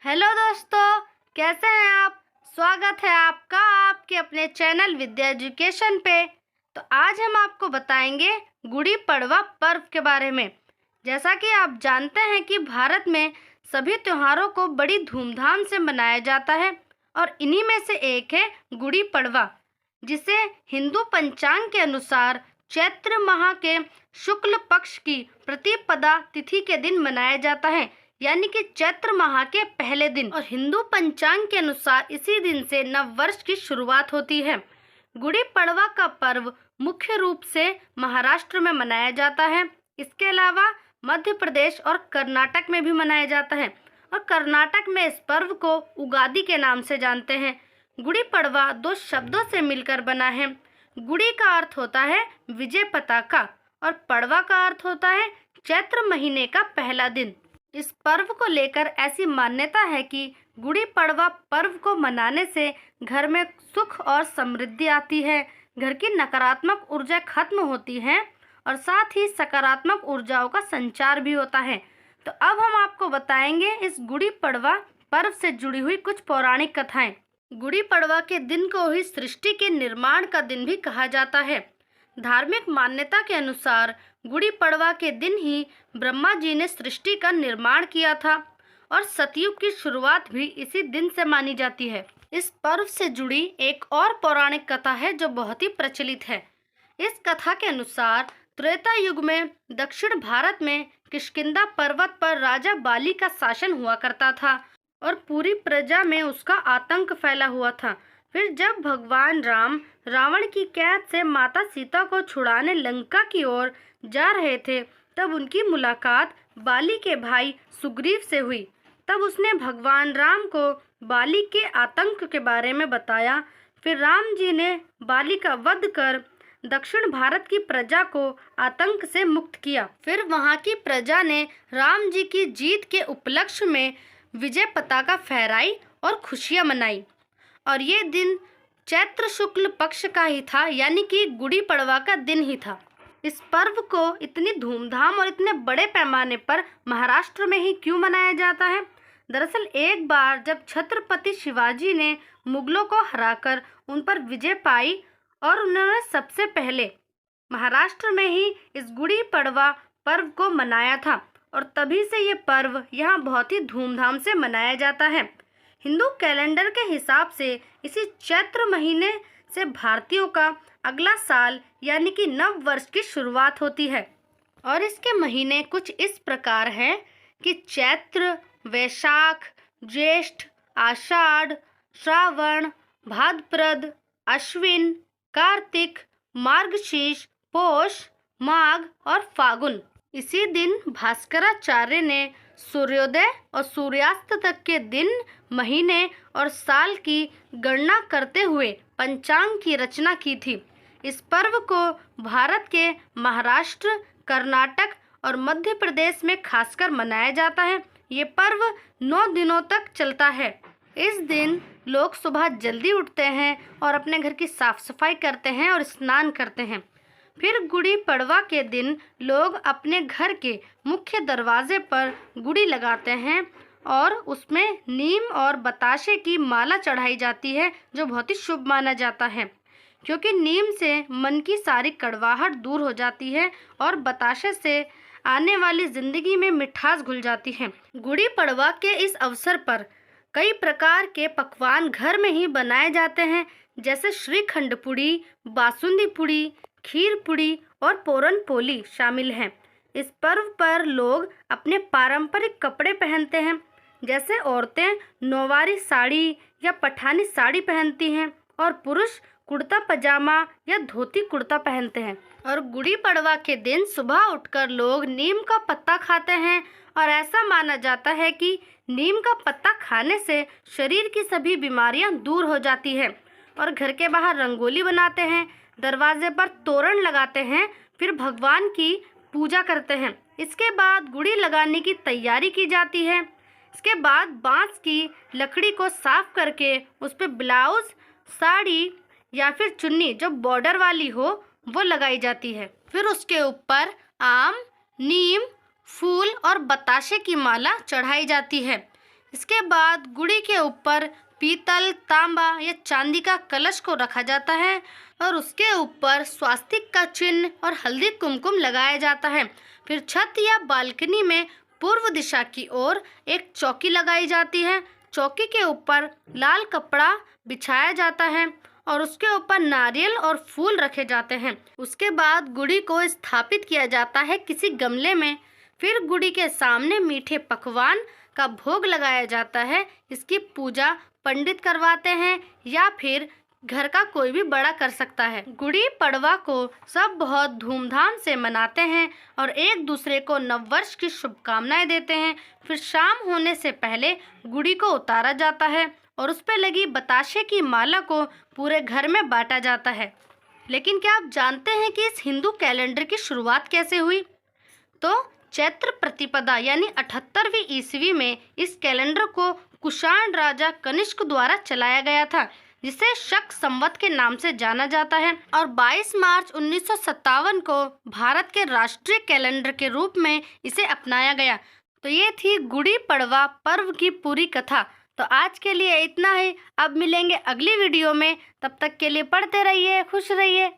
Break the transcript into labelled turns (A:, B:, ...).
A: Hello दोस्तों, कैसे हैं आप। स्वागत है आपका आपके अपने चैनल विद्या एजुकेशन पे। तो आज हम आपको बताएंगे गुड़ी पड़वा पर्व के बारे में। जैसा कि आप जानते हैं कि भारत में सभी त्योहारों को बड़ी धूमधाम से मनाया जाता है और इन्हीं में से एक है गुड़ी पड़वा, जिसे हिंदू पंचांग के अनुसार चैत्र माह के शुक्ल पक्ष की प्रतिपदा तिथि के दिन मनाया जाता है, यानी कि चैत्र माह के पहले दिन। और हिंदू पंचांग के अनुसार इसी दिन से नव वर्ष की शुरुआत होती है। गुड़ी पड़वा का पर्व मुख्य रूप से महाराष्ट्र में मनाया जाता है। इसके अलावा मध्य प्रदेश और कर्नाटक में भी मनाया जाता है और कर्नाटक में इस पर्व को उगादि के नाम से जानते हैं। गुड़ी पड़वा दो शब्दों से मिलकर बना है। गुड़ी का अर्थ होता है विजय पताका और पड़वा का अर्थ होता है चैत्र महीने का पहला दिन। इस पर्व को लेकर ऐसी मान्यता है कि गुड़ी पड़वा पर्व को मनाने से घर में सुख और समृद्धि आती है, घर की नकारात्मक ऊर्जा खत्म होती है और साथ ही सकारात्मक ऊर्जाओं का संचार भी होता है। तो अब हम आपको बताएंगे इस गुड़ी पड़वा पर्व से जुड़ी हुई कुछ पौराणिक कथाएं। गुड़ी पड़वा के दिन को ही सृष्टि के निर्माण का दिन भी कहा जाता है। धार्मिक मान्यता के अनुसार गुड़ी पड़वा के दिन ही ब्रह्मा जी ने सृष्टि का निर्माण किया था और सतयुग की शुरुआत भी इसी दिन से मानी जाती है। इस पर्व से जुड़ी एक और पौराणिक कथा है जो बहुत ही प्रचलित है। इस कथा के अनुसार त्रेता युग में दक्षिण भारत में किष्किंधा पर्वत पर राजा बाली का शासन हुआ करता था और पूरी प्रजा में उसका आतंक फैला हुआ था। फिर जब भगवान राम रावण की कैद से माता सीता को छुड़ाने लंका की ओर जा रहे थे, तब उनकी मुलाकात बाली के भाई सुग्रीव से हुई। तब उसने भगवान राम को बाली के आतंक के बारे में बताया। फिर राम जी ने बाली का वध कर दक्षिण भारत की प्रजा को आतंक से मुक्त किया। फिर वहां की प्रजा ने राम जी की जीत के उपलक्ष्य में विजय पताका फहराई और खुशियां मनाई। और ये दिन चैत्र शुक्ल पक्ष का ही था, यानी कि गुड़ी पड़वा का दिन ही था। इस पर्व को इतनी धूमधाम और इतने बड़े पैमाने पर महाराष्ट्र में ही क्यों मनाया जाता है? दरअसल एक बार जब छत्रपति शिवाजी ने मुगलों को हराकर उन पर विजय पाई और उन्होंने सबसे पहले महाराष्ट्र में ही इस गुड़ी पड़वा पर्व को मनाया था और तभी से ये पर्व यहाँ बहुत ही धूमधाम से मनाया जाता है। हिंदू कैलेंडर के हिसाब से इसी चैत्र महीने से भारतीयों का अगला साल यानी कि नव वर्ष की शुरुआत होती है। और इसके महीने कुछ इस प्रकार हैं कि चैत्र, वैशाख, ज्येष्ठ, आषाढ़, श्रावण, भाद्रपद, अश्विन, कार्तिक, मार्गशीर्ष, पौष, माघ और फागुन। इसी दिन भास्कराचार्य ने सूर्योदय और सूर्यास्त तक के दिन, महीने और साल की गणना करते हुए पंचांग की रचना की थी। इस पर्व को भारत के महाराष्ट्र, कर्नाटक और मध्य प्रदेश में खासकर मनाया जाता है। ये पर्व 9 दिनों तक चलता है। इस दिन लोग सुबह जल्दी उठते हैं और अपने घर की साफ सफाई करते हैं और स्नान करते हैं। फिर गुड़ी पड़वा के दिन लोग अपने घर के मुख्य दरवाजे पर गुड़ी लगाते हैं और उसमें नीम और बताशे की माला चढ़ाई जाती है, जो बहुत ही शुभ माना जाता है, क्योंकि नीम से मन की सारी कड़वाहट दूर हो जाती है और बताशे से आने वाली जिंदगी में मिठास घुल जाती है। गुड़ी पड़वा के इस अवसर पर कई प्रकार के पकवान घर में ही बनाए जाते हैं, जैसे श्रीखंड पुड़ी, बासुंदी पुड़ी, खीर पुड़ी और पोरन पोली शामिल हैं। इस पर्व पर लोग अपने पारंपरिक कपड़े पहनते हैं, जैसे औरतें नौवारी साड़ी या पठानी साड़ी पहनती हैं और पुरुष कुर्ता पजामा या धोती कुर्ता पहनते हैं। और गुड़ी पड़वा के दिन सुबह उठकर लोग नीम का पत्ता खाते हैं और ऐसा माना जाता है कि नीम का पत्ता खाने से शरीर की सभी बीमारियां दूर हो जाती हैं। और घर के बाहर रंगोली बनाते हैं, दरवाजे पर तोरण लगाते हैं, फिर भगवान की पूजा करते हैं। इसके बाद गुड़ी लगाने की तैयारी की जाती है। इसके बाद बांस की लकड़ी को साफ करके उस पर ब्लाउज, साड़ी या फिर चुन्नी जो बॉर्डर वाली हो वो लगाई जाती है। फिर उसके ऊपर आम, नीम, फूल और बताशे की माला चढ़ाई जाती है। इसके बाद गुड़ी के ऊपर पीतल, तांबा या चांदी का कलश को रखा जाता है और उसके ऊपर स्वास्तिक का चिन्ह और हल्दी कुमकुम लगाया जाता है। फिर छत या बालकनी में पूर्व दिशा की ओर एक चौकी लगाई जाती है। चौकी के ऊपर लाल कपड़ा बिछाया जाता है और उसके ऊपर नारियल और फूल रखे जाते हैं। उसके बाद गुड़ी को स्थापित किया जाता है किसी गमले में। फिर गुड़ी के सामने मीठे पकवान का भोग लगाया जाता है। इसकी पूजा पंडित करवाते हैं या फिर घर का कोई भी बड़ा कर सकता है। गुड़ी पड़वा को सब बहुत धूमधाम से मनाते हैं और एक दूसरे को नववर्ष की शुभकामनाएं देते हैं। फिर शाम होने से पहले गुड़ी को उतारा जाता है और उस पर लगी बताशे की माला को पूरे घर में बांटा जाता है। लेकिन क्या आप जानते हैं कि इस हिंदू कैलेंडर की शुरुआत कैसे हुई? तो चैत्र प्रतिपदा यानी 78वीं ईस्वी में इस कैलेंडर को कुषाण राजा कनिष्क द्वारा चलाया गया था, जिसे शक संवत के नाम से जाना जाता है। और 22 मार्च 1957 को भारत के राष्ट्रीय कैलेंडर के रूप में इसे अपनाया गया। तो ये थी गुड़ी पड़वा पर्व की पूरी कथा। तो आज के लिए इतना ही। अब मिलेंगे अगली वीडियो में। तब तक के लिए पढ़ते रहिए, खुश रहिए।